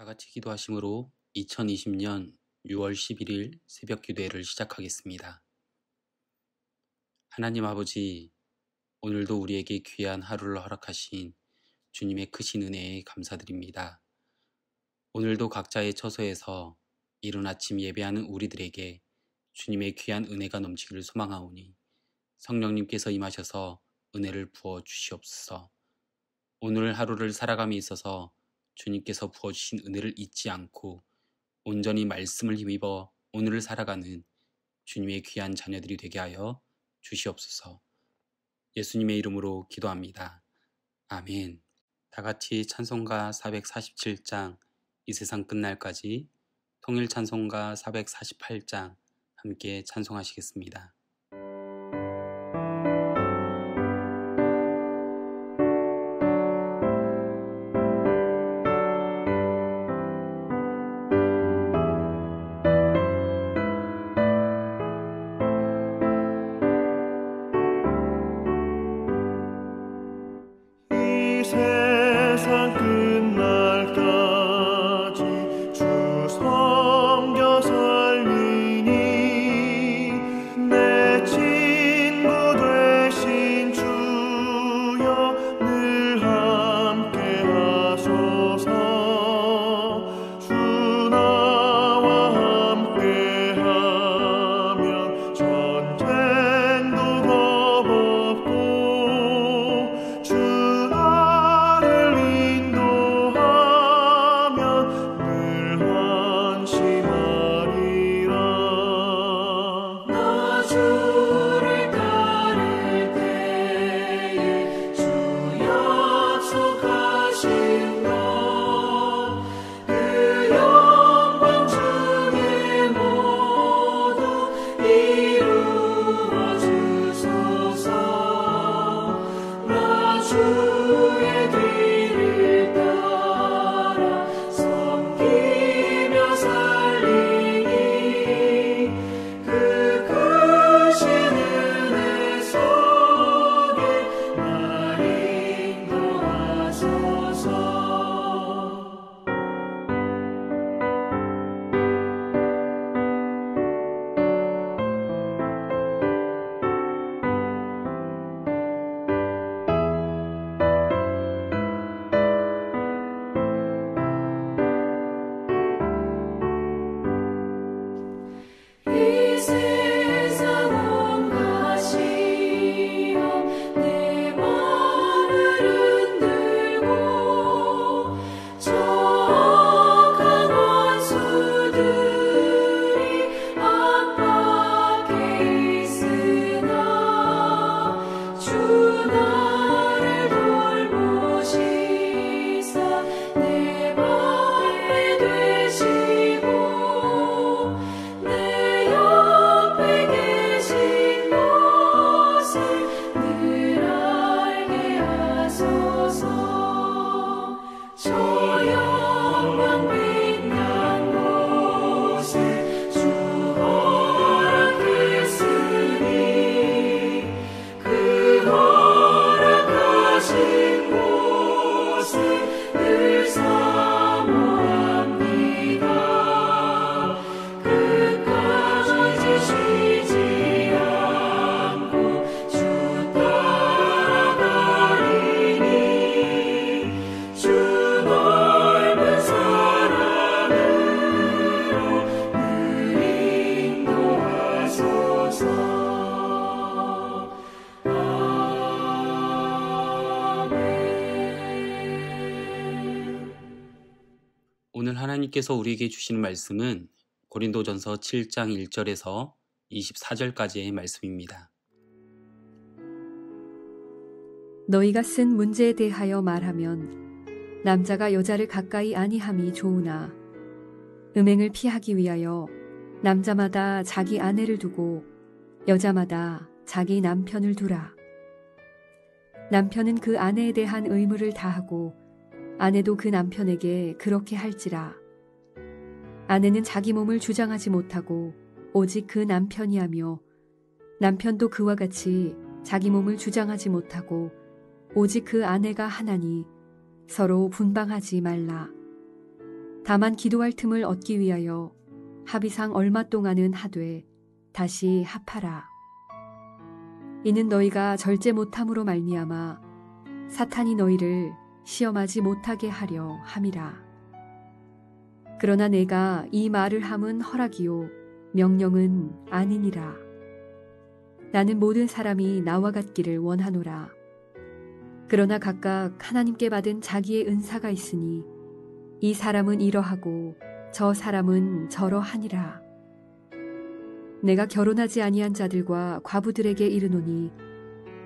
다 같이 기도하심으로 2020년 6월 11일 새벽 기도회를 시작하겠습니다. 하나님 아버지, 오늘도 우리에게 귀한 하루를 허락하신 주님의 크신 은혜에 감사드립니다. 오늘도 각자의 처소에서 이른 아침 예배하는 우리들에게 주님의 귀한 은혜가 넘치기를 소망하오니 성령님께서 임하셔서 은혜를 부어 주시옵소서. 오늘 하루를 살아감에 있어서 주님께서 부어주신 은혜를 잊지 않고 온전히 말씀을 힘입어 오늘을 살아가는 주님의 귀한 자녀들이 되게 하여 주시옵소서. 예수님의 이름으로 기도합니다. 아멘. 다 같이 찬송가 447장 이 세상 끝날까지, 통일 찬송가 448장 함께 찬송하시겠습니다. 세상 끝날까지 주 섬겨 살리니 내 친구 되신 주여 늘 함께 하소서. 주 나와 함께 하면 전쟁도 겁없고 주 주의 뒤를 따라 섬기며 살리니 그 크신 은혜 속에 날 인도하소서. 이 세상 온갖 시험 내 맘을 흔들고 적악한 원수들이 압박해 있으나 주 나를 돌보시사 내 방패 되시고 내 옆에 계신 것을 늘 알게 하소서. 저 영광 빛난 곳에 주 허락했으니 그 허락하신 곳을 늘 사모합니다. 끝까지 쉬지 않고 주 따라가리니 주 넓은 사랑으로 늘 인도하소서. 아멘. 오늘 하나님께서 우리에게 주시는 말씀은 고린도전서 7장 1절에서 24절까지의 말씀입니다. 너희가 쓴 문제에 대하여 말하면 남자가 여자를 가까이 아니함이 좋으나 음행을 피하기 위하여 남자마다 자기 아내를 두고 여자마다 자기 남편을 두라. 남편은 그 아내에 대한 의무를 다하고 아내도 그 남편에게 그렇게 할지라. 아내는 자기 몸을 주장하지 못하고 오직 그 남편이 하며 남편도 그와 같이 자기 몸을 주장하지 못하고 오직 그 아내가 하나니 서로 분방하지 말라. 다만 기도할 틈을 얻기 위하여 합의상 얼마 동안은 하되 다시 합하라. 이는 너희가 절제 못함으로 말미암아 사탄이 너희를 시험하지 못하게 하려 함이라. 그러나 내가 이 말을 함은 허락이요 명령은 아니니라. 나는 모든 사람이 나와 같기를 원하노라. 그러나 각각 하나님께 받은 자기의 은사가 있으니 이 사람은 이러하고 저 사람은 저러하니라. 내가 결혼하지 아니한 자들과 과부들에게 이르노니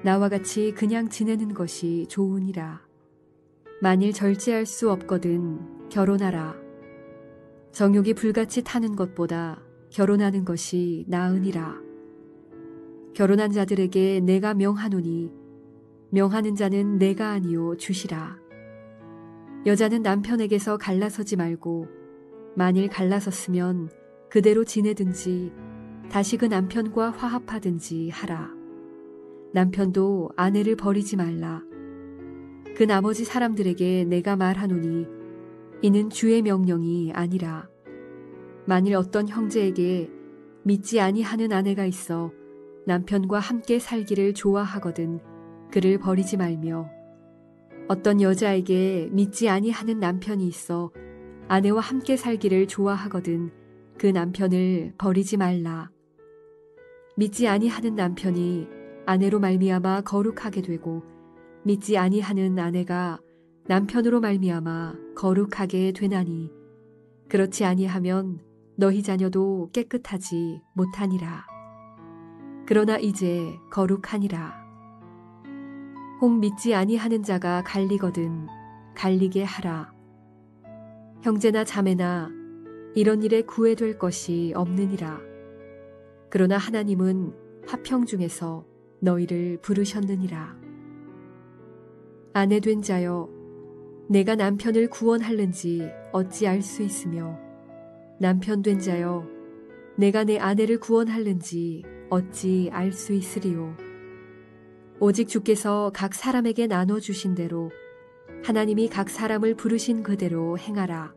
나와 같이 그냥 지내는 것이 좋으니라. 만일 절제할 수 없거든 결혼하라. 정욕이 불같이 타는 것보다 결혼하는 것이 나으니라. 결혼한 자들에게 내가 명하노니 명하는 자는 내가 아니요 주시라. 여자는 남편에게서 갈라서지 말고 만일 갈라섰으면 그대로 지내든지 다시 그 남편과 화합하든지 하라. 남편도 아내를 버리지 말라. 그 나머지 사람들에게 내가 말하노니 이는 주의 명령이 아니라. 만일 어떤 형제에게 믿지 아니하는 아내가 있어 남편과 함께 살기를 좋아하거든 그를 버리지 말며, 어떤 여자에게 믿지 아니하는 남편이 있어 아내와 함께 살기를 좋아하거든 그 남편을 버리지 말라. 믿지 아니하는 남편이 아내로 말미암아 거룩하게 되고 믿지 아니하는 아내가 남편으로 말미암아 거룩하게 되나니 그렇지 아니하면 너희 자녀도 깨끗하지 못하니라. 그러나 이제 거룩하니라. 혹 믿지 아니하는 자가 갈리거든 갈리게 하라. 형제나 자매나 이런 일에 구애될 것이 없느니라. 그러나 하나님은 화평 중에서 너희를 부르셨느니라. 아내 된 자여, 내가 남편을 구원할는지 어찌 알 수 있으며, 남편 된 자여, 내가 내 아내를 구원할는지 어찌 알 수 있으리요. 오직 주께서 각 사람에게 나눠주신 대로 하나님이 각 사람을 부르신 그대로 행하라.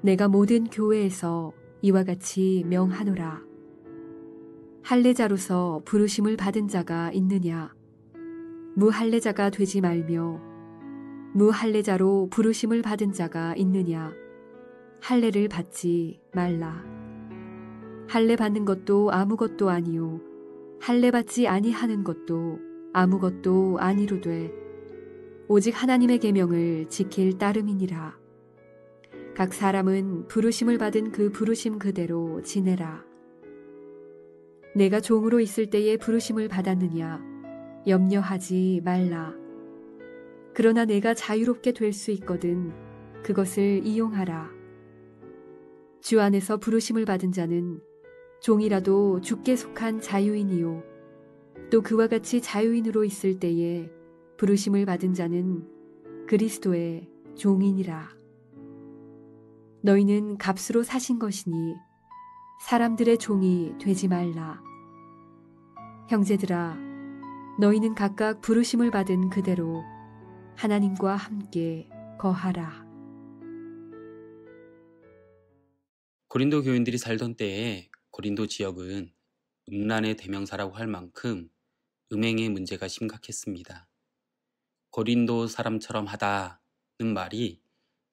내가 모든 교회에서 이와 같이 명하노라. 할례자로서 부르심을 받은 자가 있느냐? 무할례자가 되지 말며, 무할례자로 부르심을 받은 자가 있느냐? 할례를 받지 말라. 할례 받는 것도 아무것도 아니요 할례 받지 아니하는 것도 아무것도 아니로되 오직 하나님의 계명을 지킬 따름이니라. 각 사람은 부르심을 받은 그 부르심 그대로 지내라. 내가 종으로 있을 때에 부르심을 받았느냐? 염려하지 말라. 그러나 내가 자유롭게 될 수 있거든 그것을 이용하라. 주 안에서 부르심을 받은 자는 종이라도 주께 속한 자유인이요 또 그와 같이 자유인으로 있을 때에 부르심을 받은 자는 그리스도의 종이니라. 너희는 값으로 사신 것이니 사람들의 종이 되지 말라. 형제들아, 너희는 각각 부르심을 받은 그대로 하나님과 함께 거하라. 고린도 교인들이 살던 때에 고린도 지역은 음란의 대명사라고 할 만큼 음행의 문제가 심각했습니다. 고린도 사람처럼 하다는 말이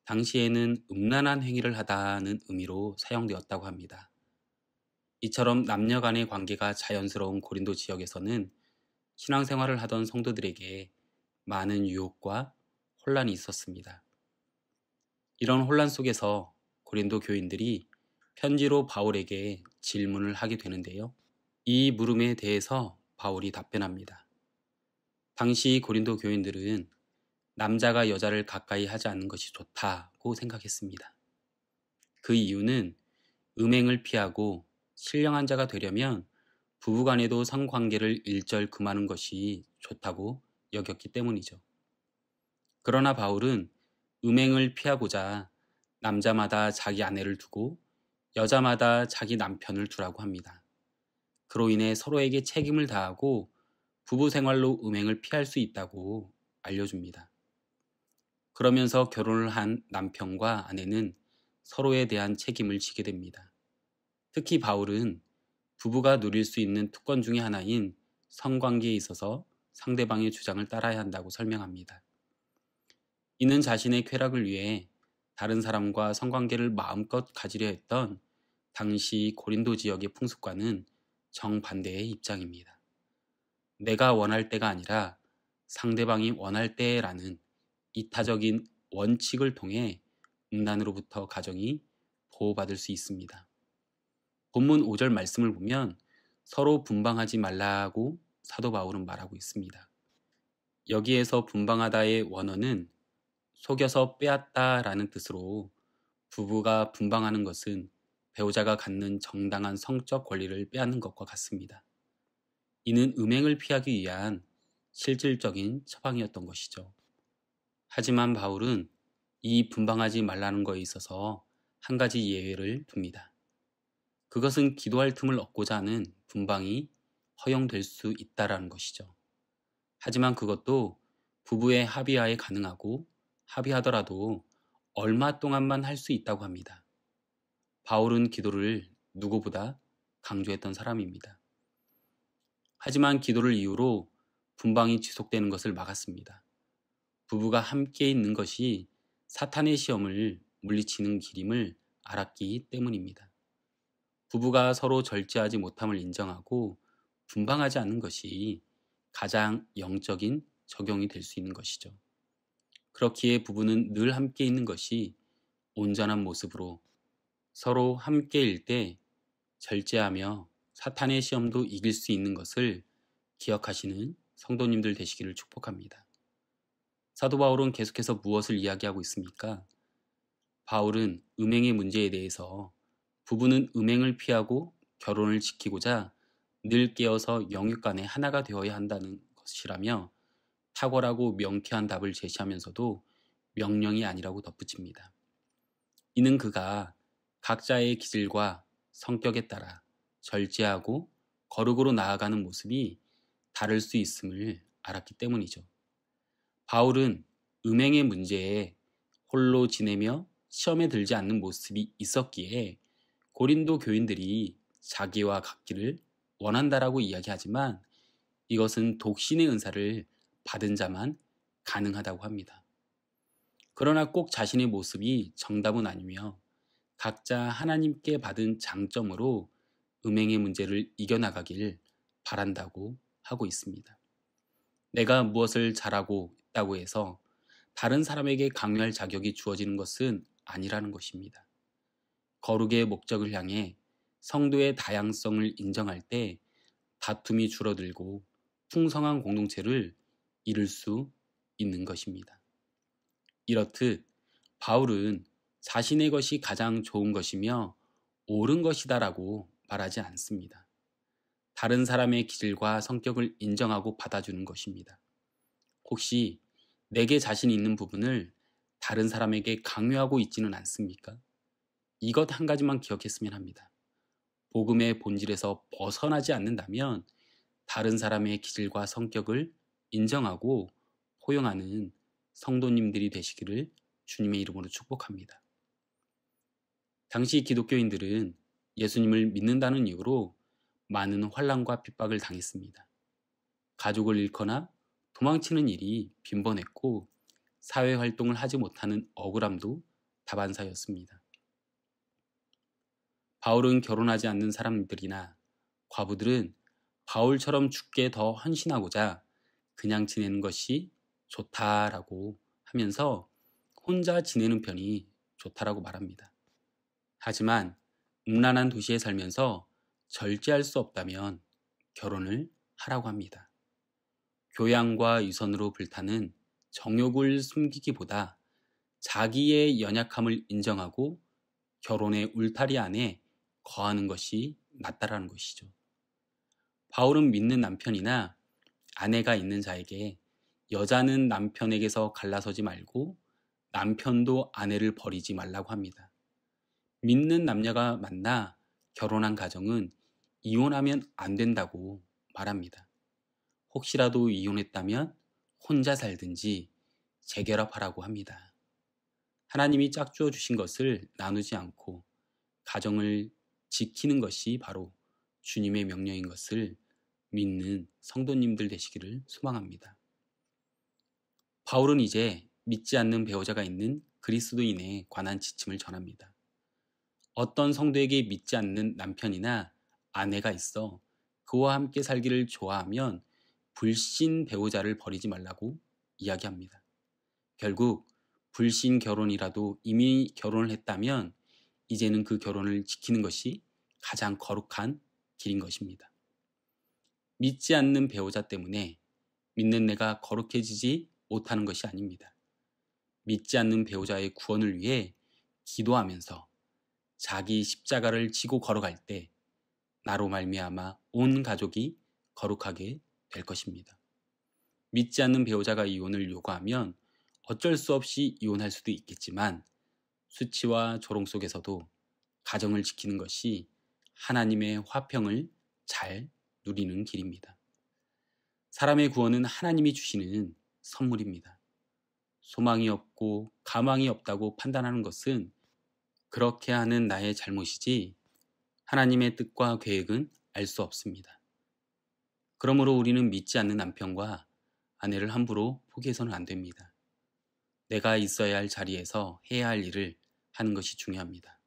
당시에는 음란한 행위를 하다는 의미로 사용되었다고 합니다. 이처럼 남녀 간의 관계가 자연스러운 고린도 지역에서는 신앙생활을 하던 성도들에게 많은 유혹과 혼란이 있었습니다. 이런 혼란 속에서 고린도 교인들이 편지로 바울에게 질문을 하게 되는데요. 이 물음에 대해서 바울이 답변합니다. 당시 고린도 교인들은 남자가 여자를 가까이 하지 않는 것이 좋다고 생각했습니다. 그 이유는 음행을 피하고 신령한 자가 되려면 부부간에도 성관계를 일절 금하는 것이 좋다고 여겼기 때문이죠. 그러나 바울은 음행을 피하고자 남자마다 자기 아내를 두고 여자마다 자기 남편을 두라고 합니다. 그로 인해 서로에게 책임을 다하고 부부 생활로 음행을 피할 수 있다고 알려줍니다. 그러면서 결혼을 한 남편과 아내는 서로에 대한 책임을 지게 됩니다. 특히 바울은 부부가 누릴 수 있는 특권 중의 하나인 성관계에 있어서 상대방의 주장을 따라야 한다고 설명합니다. 이는 자신의 쾌락을 위해 다른 사람과 성관계를 마음껏 가지려 했던 당시 고린도 지역의 풍습과는 정반대의 입장입니다. 내가 원할 때가 아니라 상대방이 원할 때라는 이타적인 원칙을 통해 음란으로부터 가정이 보호받을 수 있습니다. 본문 5절 말씀을 보면 서로 분방하지 말라고 사도 바울은 말하고 있습니다. 여기에서 분방하다의 원어는 속여서 빼앗다라는 뜻으로 부부가 분방하는 것은 배우자가 갖는 정당한 성적 권리를 빼앗는 것과 같습니다. 이는 음행을 피하기 위한 실질적인 처방이었던 것이죠. 하지만 바울은 이 분방하지 말라는 것에 있어서 한 가지 예외를 둡니다. 그것은 기도할 틈을 얻고자 하는 분방이 허용될 수 있다라는 것이죠. 하지만 그것도 부부의 합의하에 가능하고 합의하더라도 얼마 동안만 할 수 있다고 합니다. 바울은 기도를 누구보다 강조했던 사람입니다. 하지만 기도를 이유로 분방이 지속되는 것을 막았습니다. 부부가 함께 있는 것이 사탄의 시험을 물리치는 길임을 알았기 때문입니다. 부부가 서로 절제하지 못함을 인정하고 분방하지 않는 것이 가장 영적인 적용이 될 수 있는 것이죠. 그렇기에 부부는 늘 함께 있는 것이 온전한 모습으로 서로 함께일 때 절제하며 사탄의 시험도 이길 수 있는 것을 기억하시는 성도님들 되시기를 축복합니다. 사도 바울은 계속해서 무엇을 이야기하고 있습니까? 바울은 음행의 문제에 대해서 부부는 음행을 피하고 결혼을 지키고자 늘 깨어서 영육 간에 하나가 되어야 한다는 것이라며 탁월하고 명쾌한 답을 제시하면서도 명령이 아니라고 덧붙입니다. 이는 그가 각자의 기질과 성격에 따라 절제하고 거룩으로 나아가는 모습이 다를 수 있음을 알았기 때문이죠. 바울은 음행의 문제에 홀로 지내며 시험에 들지 않는 모습이 있었기에 고린도 교인들이 자기와 같기를 원한다라고 이야기하지만 이것은 독신의 은사를 받은 자만 가능하다고 합니다. 그러나 꼭 자신의 모습이 정답은 아니며 각자 하나님께 받은 장점으로 음행의 문제를 이겨나가길 바란다고 하고 있습니다. 내가 무엇을 잘하고 있다고 해서 다른 사람에게 강요할 자격이 주어지는 것은 아니라는 것입니다. 거룩의 목적을 향해 성도의 다양성을 인정할 때 다툼이 줄어들고 풍성한 공동체를 이룰 수 있는 것입니다. 이렇듯 바울은 자신의 것이 가장 좋은 것이며 옳은 것이다라고 말하지 않습니다. 다른 사람의 기질과 성격을 인정하고 받아주는 것입니다. 혹시 내게 자신 있는 부분을 다른 사람에게 강요하고 있지는 않습니까? 이것 한 가지만 기억했으면 합니다. 복음의 본질에서 벗어나지 않는다면 다른 사람의 기질과 성격을 인정하고 포용하는 성도님들이 되시기를 주님의 이름으로 축복합니다. 당시 기독교인들은 예수님을 믿는다는 이유로 많은 환난과 핍박을 당했습니다. 가족을 잃거나 도망치는 일이 빈번했고 사회활동을 하지 못하는 억울함도 다반사였습니다. 바울은 결혼하지 않는 사람들이나 과부들은 바울처럼 죽게 더 헌신하고자 그냥 지내는 것이 좋다라고 하면서 혼자 지내는 편이 좋다라고 말합니다. 하지만 음란한 도시에 살면서 절제할 수 없다면 결혼을 하라고 합니다. 교양과 유선으로 불타는 정욕을 숨기기보다 자기의 연약함을 인정하고 결혼의 울타리 안에 거하는 것이 낫다라는 것이죠. 바울은 믿는 남편이나 아내가 있는 자에게 여자는 남편에게서 갈라서지 말고 남편도 아내를 버리지 말라고 합니다. 믿는 남녀가 만나 결혼한 가정은 이혼하면 안 된다고 말합니다. 혹시라도 이혼했다면 혼자 살든지 재결합하라고 합니다. 하나님이 짝주어 주신 것을 나누지 않고 가정을 지키는 것이 바로 주님의 명령인 것을 믿는 성도님들 되시기를 소망합니다. 바울은 이제 믿지 않는 배우자가 있는 그리스도인에 관한 지침을 전합니다. 어떤 성도에게 믿지 않는 남편이나 아내가 있어 그와 함께 살기를 좋아하면 불신 배우자를 버리지 말라고 이야기합니다. 결국 불신 결혼이라도 이미 결혼을 했다면 이제는 그 결혼을 지키는 것이 가장 거룩한 길인 것입니다. 믿지 않는 배우자 때문에 믿는 내가 거룩해지지 못하는 것이 아닙니다. 믿지 않는 배우자의 구원을 위해 기도하면서 자기 십자가를 지고 걸어갈 때 나로 말미암아 온 가족이 거룩하게 될 것입니다. 믿지 않는 배우자가 이혼을 요구하면 어쩔 수 없이 이혼할 수도 있겠지만 수치와 조롱 속에서도 가정을 지키는 것이 하나님의 화평을 잘 누리는 길입니다. 사람의 구원은 하나님이 주시는 선물입니다. 소망이 없고 가망이 없다고 판단하는 것은 그렇게 하는 나의 잘못이지 하나님의 뜻과 계획은 알 수 없습니다. 그러므로 우리는 믿지 않는 남편과 아내를 함부로 포기해서는 안 됩니다. 내가 있어야 할 자리에서 해야 할 일을 하는 것이 중요합니다.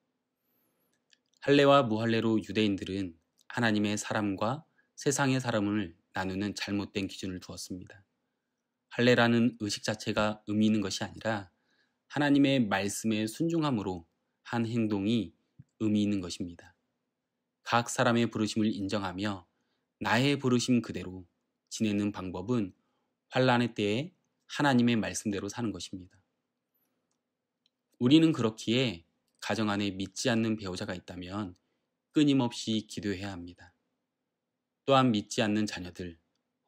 할례와 무할례로 유대인들은 하나님의 사람과 세상의 사람을 나누는 잘못된 기준을 두었습니다. 할례라는 의식 자체가 의미 있는 것이 아니라 하나님의 말씀에 순종함으로 한 행동이 의미 있는 것입니다. 각 사람의 부르심을 인정하며 나의 부르심 그대로 지내는 방법은 환난의 때에 하나님의 말씀대로 사는 것입니다. 우리는 그렇기에 가정 안에 믿지 않는 배우자가 있다면 끊임없이 기도해야 합니다. 또한 믿지 않는 자녀들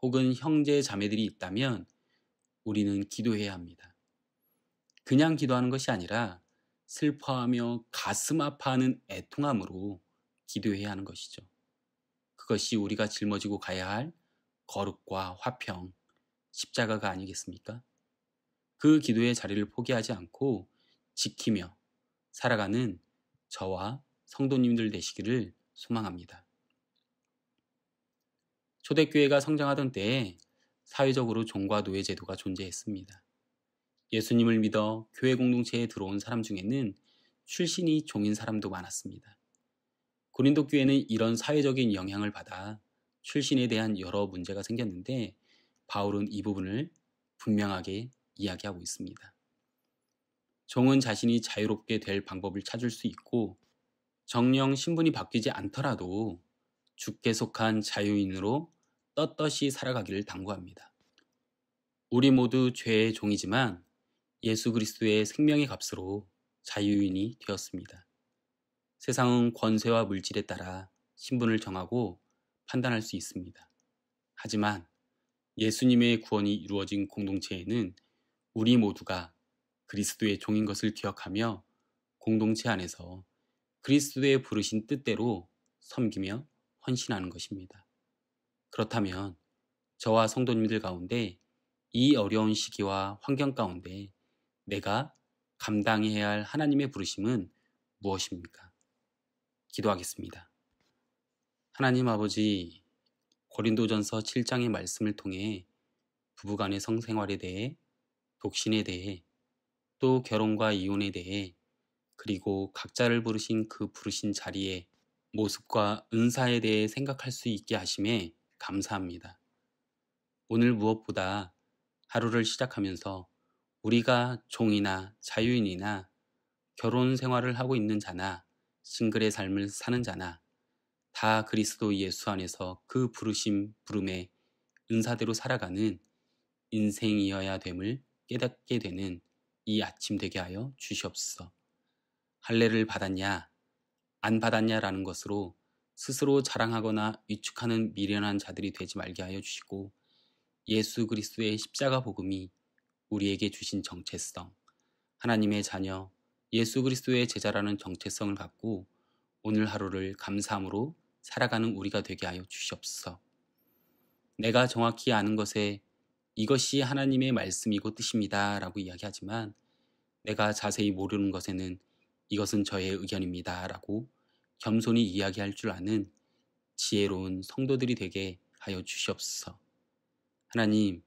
혹은 형제 자매들이 있다면 우리는 기도해야 합니다. 그냥 기도하는 것이 아니라 슬퍼하며 가슴 아파하는 애통함으로 기도해야 하는 것이죠. 그것이 우리가 짊어지고 가야 할 거룩과 화평, 십자가가 아니겠습니까? 그 기도의 자리를 포기하지 않고 지키며 살아가는 저와 성도님들 되시기를 소망합니다. 초대교회가 성장하던 때에 사회적으로 종과 노예 제도가 존재했습니다. 예수님을 믿어 교회 공동체에 들어온 사람 중에는 출신이 종인 사람도 많았습니다. 고린도 교회는 이런 사회적인 영향을 받아 출신에 대한 여러 문제가 생겼는데 바울은 이 부분을 분명하게 이야기하고 있습니다. 종은 자신이 자유롭게 될 방법을 찾을 수 있고 정령 신분이 바뀌지 않더라도 주께 속한 자유인으로 떳떳이 살아가기를 당부합니다. 우리 모두 죄의 종이지만 예수 그리스도의 생명의 값으로 자유인이 되었습니다. 세상은 권세와 물질에 따라 신분을 정하고 판단할 수 있습니다. 하지만 예수님의 구원이 이루어진 공동체에는 우리 모두가 그리스도의 종인 것을 기억하며 공동체 안에서 그리스도의 부르신 뜻대로 섬기며 헌신하는 것입니다. 그렇다면 저와 성도님들 가운데 이 어려운 시기와 환경 가운데 내가 감당해야 할 하나님의 부르심은 무엇입니까? 기도하겠습니다. 하나님 아버지, 고린도전서 7장의 말씀을 통해 부부간의 성생활에 대해, 독신에 대해, 또 결혼과 이혼에 대해, 그리고 각자를 부르신 그 부르신 자리의 모습과 은사에 대해 생각할 수 있게 하심에 감사합니다. 오늘 무엇보다 하루를 시작하면서 우리가 종이나 자유인이나 결혼 생활을 하고 있는 자나 싱글의 삶을 사는 자나 다 그리스도 예수 안에서 그 부름의 은사대로 살아가는 인생이어야 됨을 깨닫게 되는 이 아침 되게 하여 주시옵소서. 할례를 받았냐 안 받았냐라는 것으로 스스로 자랑하거나 위축하는 미련한 자들이 되지 말게 하여 주시고 예수 그리스도의 십자가 복음이 우리에게 주신 정체성, 하나님의 자녀, 예수 그리스도의 제자라는 정체성을 갖고 오늘 하루를 감사함으로 살아가는 우리가 되게 하여 주시옵소서. 내가 정확히 아는 것에 이것이 하나님의 말씀이고 뜻입니다 라고 이야기하지만 내가 자세히 모르는 것에는 이것은 저의 의견입니다. 라고 겸손히 이야기할 줄 아는 지혜로운 성도들이 되게 하여 주시옵소서. 하나님,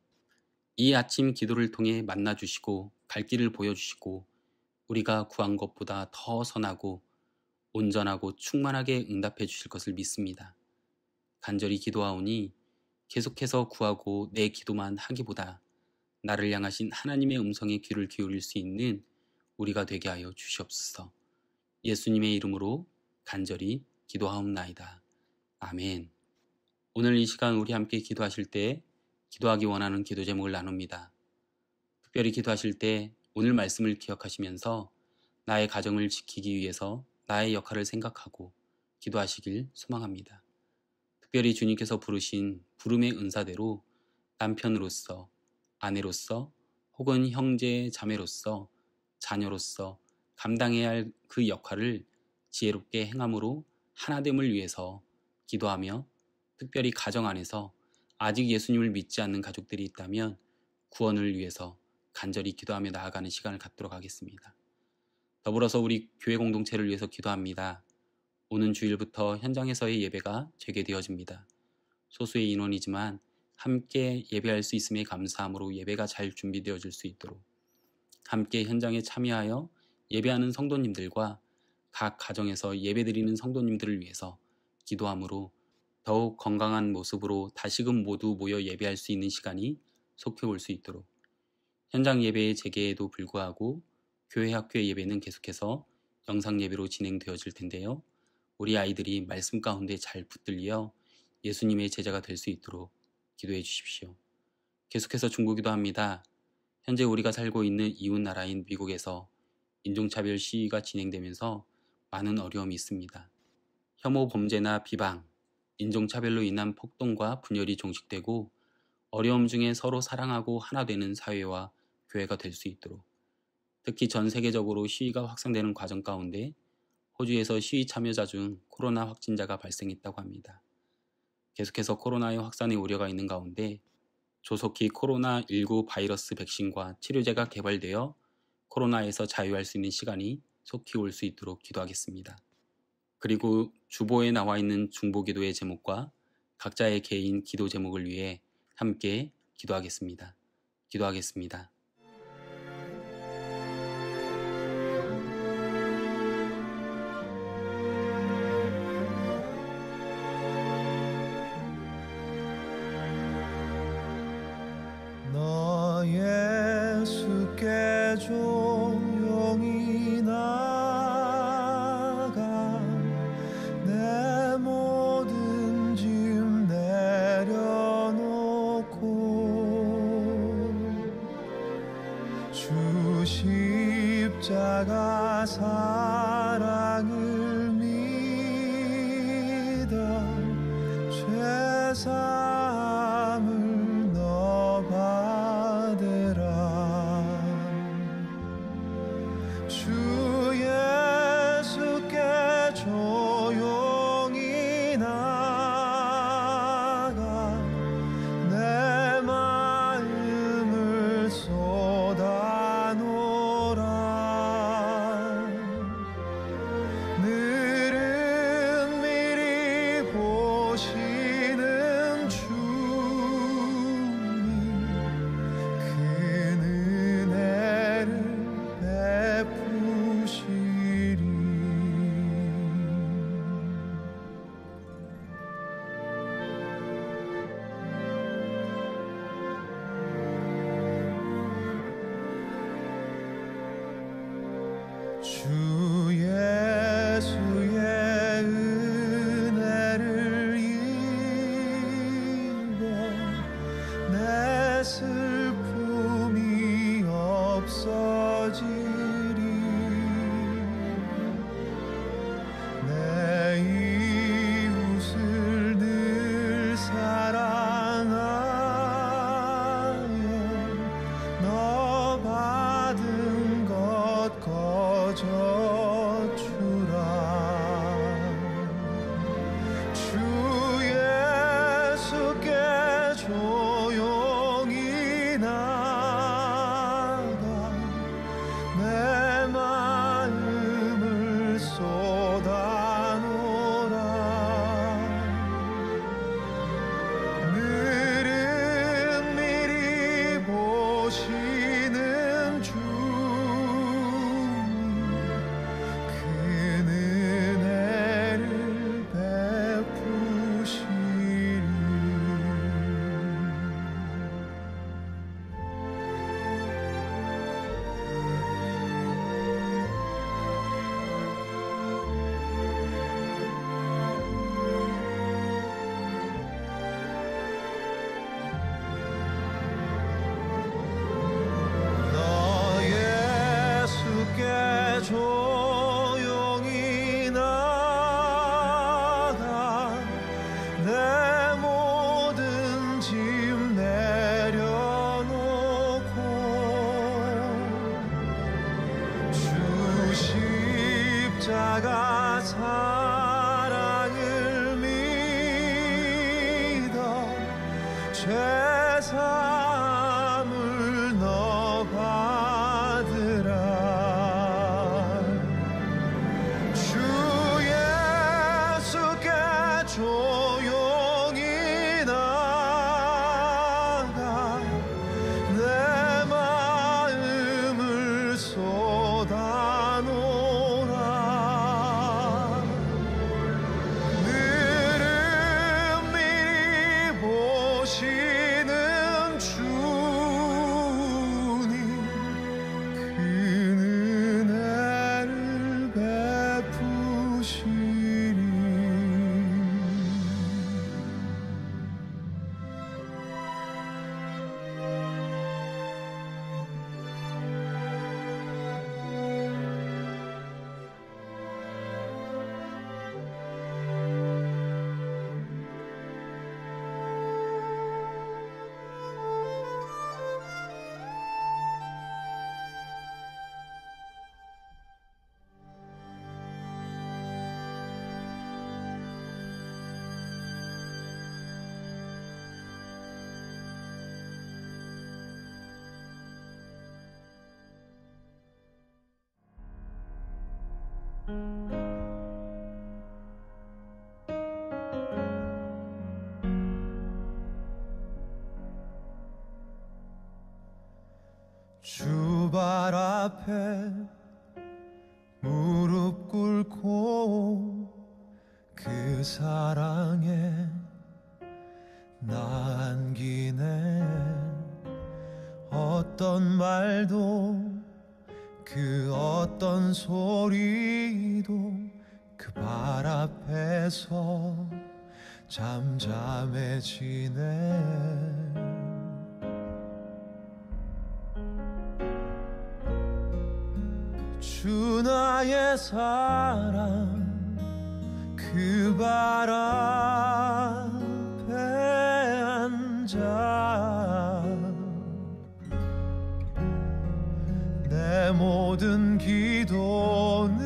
이 아침 기도를 통해 만나주시고 갈 길을 보여주시고 우리가 구한 것보다 더 선하고 온전하고 충만하게 응답해 주실 것을 믿습니다. 간절히 기도하오니 계속해서 구하고 내 기도만 하기보다 나를 향하신 하나님의 음성에 귀를 기울일 수 있는 우리가 되게 하여 주시옵소서. 예수님의 이름으로 간절히 기도하옵나이다. 아멘. 오늘 이 시간 우리 함께 기도하실 때 기도하기 원하는 기도 제목을 나눕니다. 특별히 기도하실 때 오늘 말씀을 기억하시면서 나의 가정을 지키기 위해서 나의 역할을 생각하고 기도하시길 소망합니다. 특별히 주님께서 부르신 부름의 은사대로 남편으로서, 아내로서, 혹은 형제, 자매로서, 자녀로서 감당해야 할 그 역할을 지혜롭게 행함으로 하나됨을 위해서 기도하며 특별히 가정 안에서 아직 예수님을 믿지 않는 가족들이 있다면 구원을 위해서 간절히 기도하며 나아가는 시간을 갖도록 하겠습니다. 더불어서 우리 교회 공동체를 위해서 기도합니다. 오는 주일부터 현장에서의 예배가 재개되어집니다. 소수의 인원이지만 함께 예배할 수 있음에 감사함으로 예배가 잘 준비되어질 수 있도록 함께 현장에 참여하여 예배하는 성도님들과 각 가정에서 예배드리는 성도님들을 위해서 기도함으로 더욱 건강한 모습으로 다시금 모두 모여 예배할 수 있는 시간이 속해 올 수 있도록 현장 예배의 재개에도 불구하고 교회 학교의 예배는 계속해서 영상 예배로 진행되어질 텐데요. 우리 아이들이 말씀 가운데 잘 붙들려 예수님의 제자가 될 수 있도록 기도해 주십시오. 계속해서 중보기도 합니다. 현재 우리가 살고 있는 이웃 나라인 미국에서 인종차별 시위가 진행되면서 많은 어려움이 있습니다. 혐오 범죄나 비방, 인종차별로 인한 폭동과 분열이 종식되고 어려움 중에 서로 사랑하고 하나 되는 사회와 교회가 될 수 있도록 특히 전 세계적으로 시위가 확산되는 과정 가운데 호주에서 시위 참여자 중 코로나 확진자가 발생했다고 합니다. 계속해서 코로나의 확산의 우려가 있는 가운데 조속히 코로나19 바이러스 백신과 치료제가 개발되어 코로나에서 자유할 수 있는 시간이 속히 올 수 있도록 기도하겠습니다. 그리고 주보에 나와 있는 중보기도의 제목과 각자의 개인 기도 제목을 위해 함께 기도하겠습니다. 기도하겠습니다. 너 예수께 조용히 나가 내 모든 짐 내려놓고 주 십자가 사랑을 믿어 죄사함을 너 받으라. 주 예수께 조용히 나가 내 마음을 쏟아놓으라. 늘은 미리 보시는 주님 큰 은혜를 베푸시리. 주 예수의 은혜를 입어 내 슬픔이 없어지리. 내 이웃을 늘 사랑하여 너 받은 것 거저 주라. 주 예수께 조용히 나가 나가 사랑을 믿어 죄사함을 너 받으라. 주 예수께 조용히 나가 내 마음을 쏟아놓으라. 늘은 미리 보시는 주님 그 은혜를 베푸시리. 주 발 앞에 무릎 꿇고 그 사랑에 나 안기네. 어떤 말도 그 어떤 소리도 그 발 앞에서 잠잠해지네. 주 나의 사랑 그 발 앞에 앉아 내 모든 기도는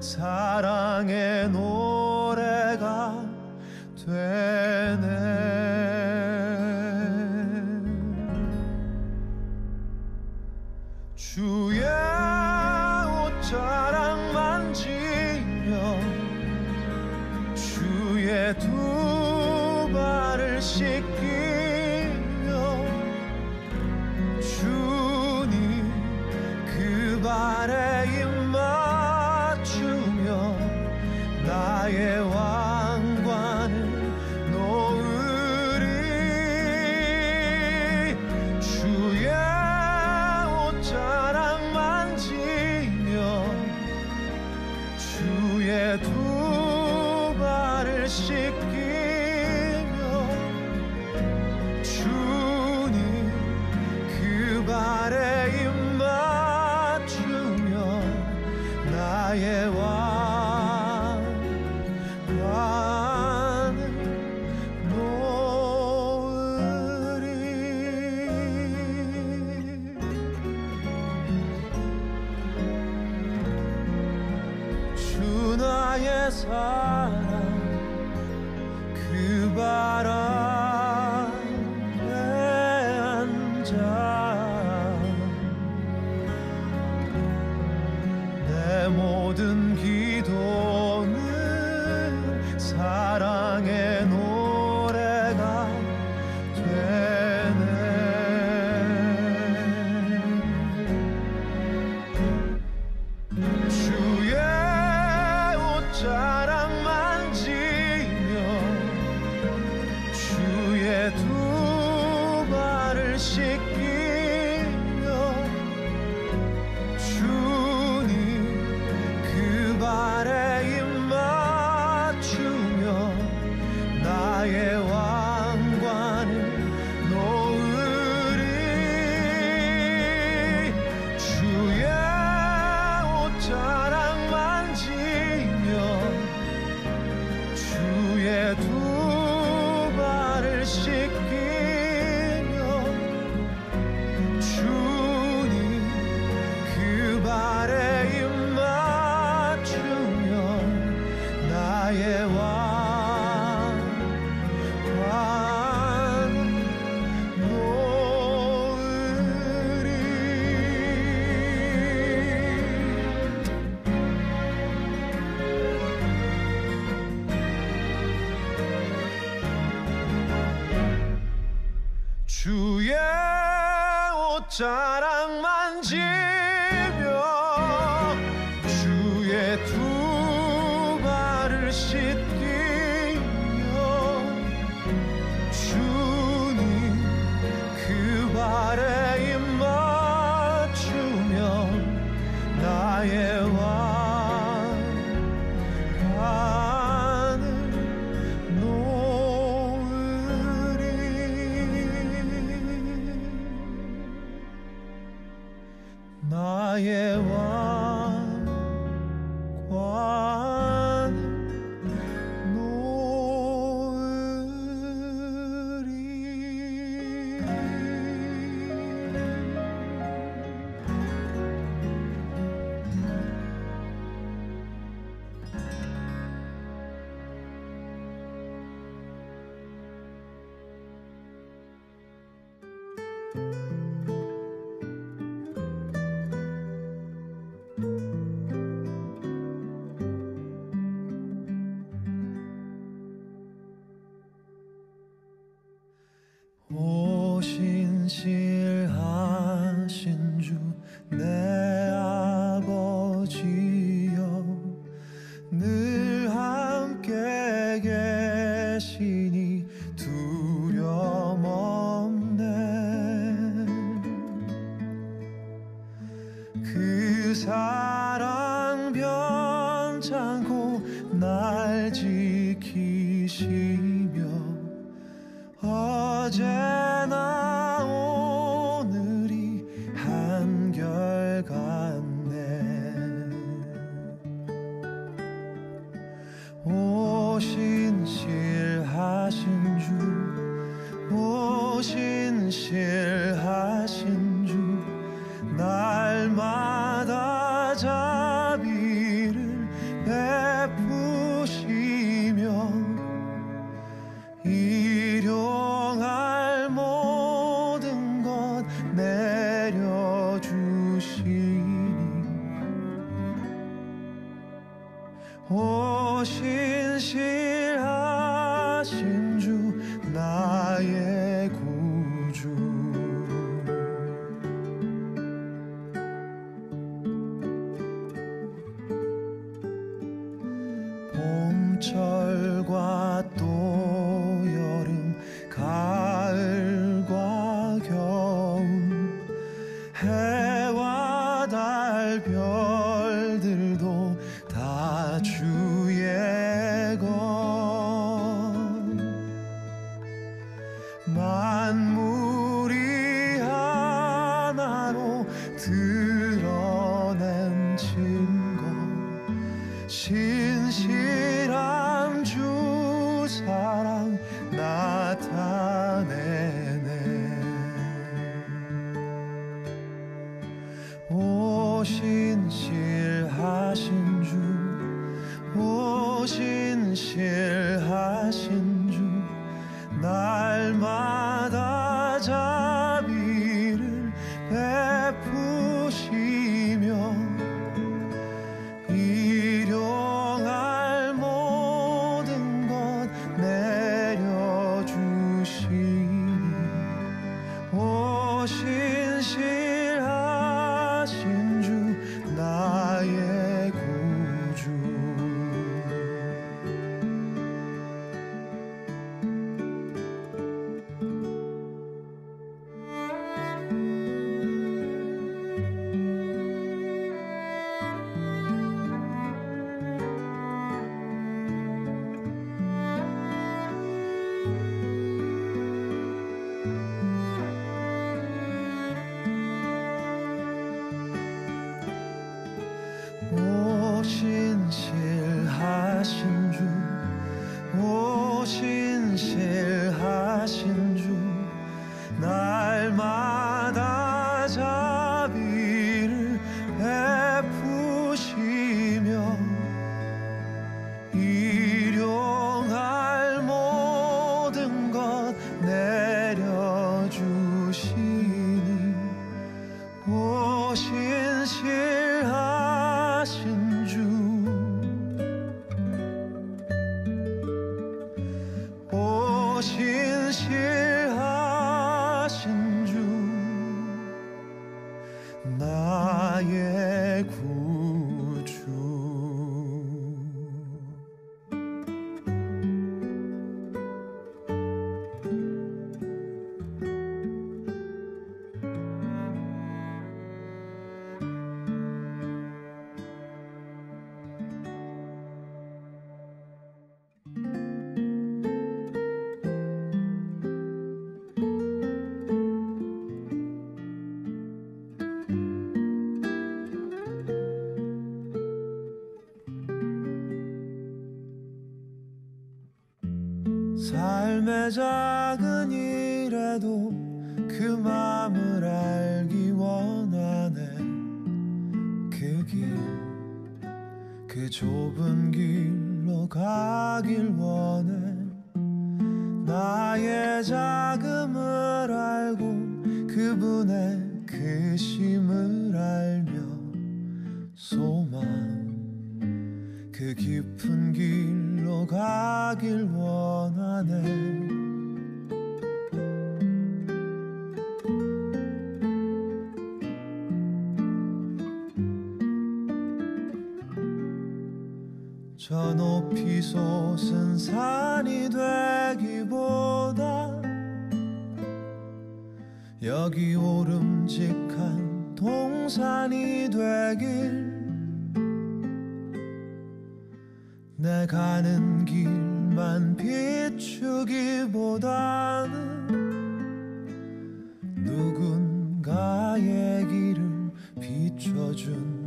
사랑의 노래가 되네. 주의 옷자락 만지며 주의 두 발을 씻기며 주님 그 발에 입 맞추며 나의 왕관을 놓으리. 주의 옷자락 만지며 주의 두 발을 씻기며 주님 그 발에 입 맞추며 나의 왕관을 놓으리. 주 나의 사랑 그 발 앞에 앉아 내 모든 기도는 사랑의 노래가 되네. 주의 옷자락 만지며 사랑만 지며 주의 두 발을 씻기며 주님 그 발에 입 맞추며 나의 왕관을 놓으리. 나의 왕관을 오신실하신 주 내 아버지여 늘 함께 계시니 두려움 없네. 그 사랑 변찮고 날 지키시며 어제나 오늘이 한결같네. 오신실하신 주 오신실하신 주 날마다 자비를 베푸시며 일용할 모든 것 내려주시니 오신실하신 주 나의 구주. 봄철과 또 여름 가을과 겨울 해와 달 별들도 다 주의 것. 만물이 하나로 드러낸 증거 신실한 주 사랑 나타내네. 오신실하신 주 오신실하신 주 날마다 자비를 베푸시며 일용할 모든 것 내려주시니 오신실하신 주 나의 구주. 오신실하신 주 오신실하신 주 날마다 자비를 베푸시며 일용할 모든 것 내려주시니 오신실하신 주 오신실하신 주 나의 구주. 삶의 작은 일에도 그 맘을 알기 원하네. 그 길, 그 좁은 길로 가길 원해. 나의 자금을 알고 그분의 크심을 알며 소망, 그 깊은 길로 가길 원하네. 저 높이 솟은 산이 되기보다 여기 오름직한 동산이 되길. 내 가는 길만 비추기보다는 누군가의 길을 비춰준다면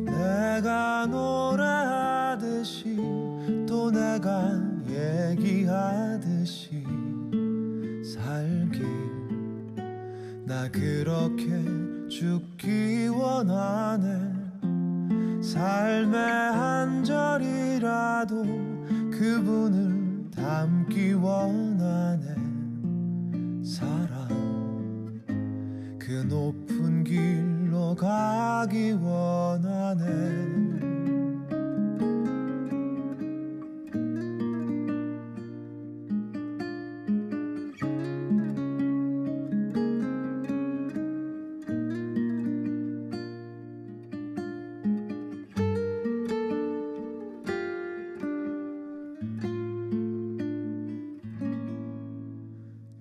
내가 노래하듯이 또 내가 얘기하듯이 살길. 나 그렇게 죽기 원하네. 삶의 한 절이라도 그분을 담기 원하네. 사랑, 그 높은 길로 가기 원하네.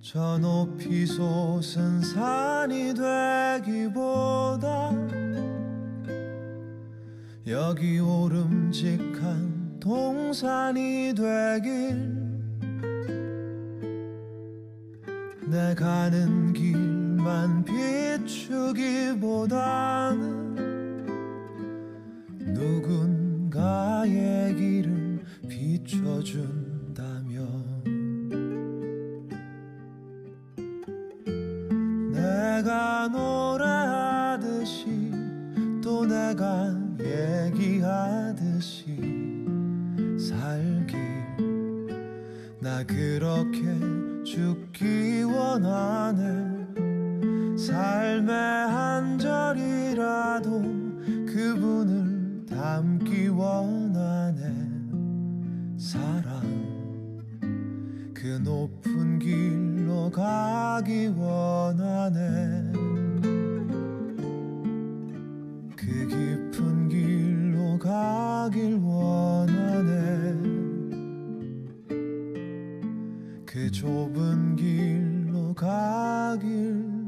저 높이 솟은 산이 되기보다 여기 오름직한 동산이 되길. 내 가는 길만 비추기보다는 누군가의 길을 비춰준다면 내가 노래하듯이 또 내가 얘기하듯이 살길. 나 그렇게 죽기 원하네. 삶의 한 절이라도 그분을 담기 원하네. 사랑, 그 높은 길로 가기 원하네. 그 깊은 길로 가길 원하네. 그 좁은 길로 가길